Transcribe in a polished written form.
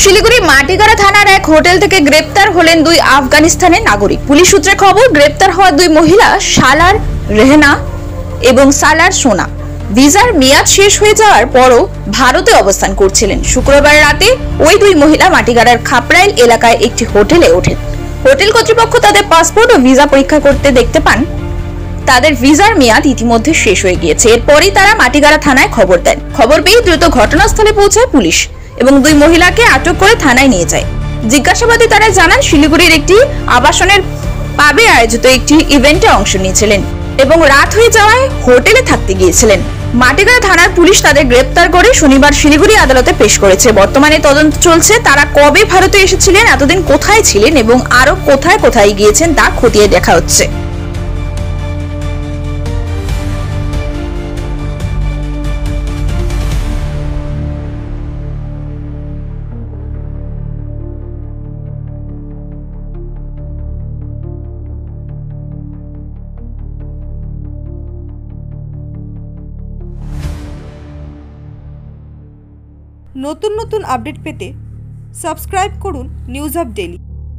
শিলিগুড়ি মাটিগাড়া থানার এক হোটেল থেকে গ্রেপ্তার হলেন দুই আফগানিস্তানের নাগরিক। পুলিশ সূত্রে খবর, গ্রেপ্তার হওয়া দুই মহিলা সালার রেহনা এবং সালার সোনা ভিসার মেয়াদ শেষ হয়ে যাওয়ার পরও ভারতে অবস্থান করছিলেন। শুক্রবার রাতে ওই দুই মহিলা মাটিগাড়ার খাপরাইল এলাকায় একটি হোটেলে ওঠেন। হোটেল কর্তৃপক্ষ তাদের পাসপোর্ট ও ভিসা পরীক্ষা করতে দেখতে পান তাদের ভিসার মেয়াদ ইতিমধ্যে শেষ হয়ে গিয়েছে। এরপরই তারা মাটিগাড়া থানায় খবর দেন। খবর পেয়ে দ্রুত ঘটনাস্থলে পৌঁছায় পুলিশ এবং দুই মহিলাকে আটক করে থানায় নিয়ে যায়। জিজ্ঞাসাবাদে তারা জানান, শিলিগুড়ির একটি আবাসনের পাবে আয়োজিত একটি ইভেন্টে অংশ নিয়েছিলেন এবং রাত হয়ে যাওয়ায় হোটেলে থাকতে গিয়েছিলেন। মাটিগাড়া থানার পুলিশ তাদের গ্রেপ্তার করে শনিবার শিলিগুড়ি আদালতে পেশ করেছে। বর্তমানে তদন্ত চলছে তারা কবে ভারতে এসেছিলেন, এতদিন কোথায় ছিলেন এবং আরো কোথায় কোথায় গিয়েছেন তা খতিয়ে দেখা হচ্ছে। নতুন নতুন আপডেট পেতে সাবস্ক্রাইব করুন নিউজ আপ ডেইলি।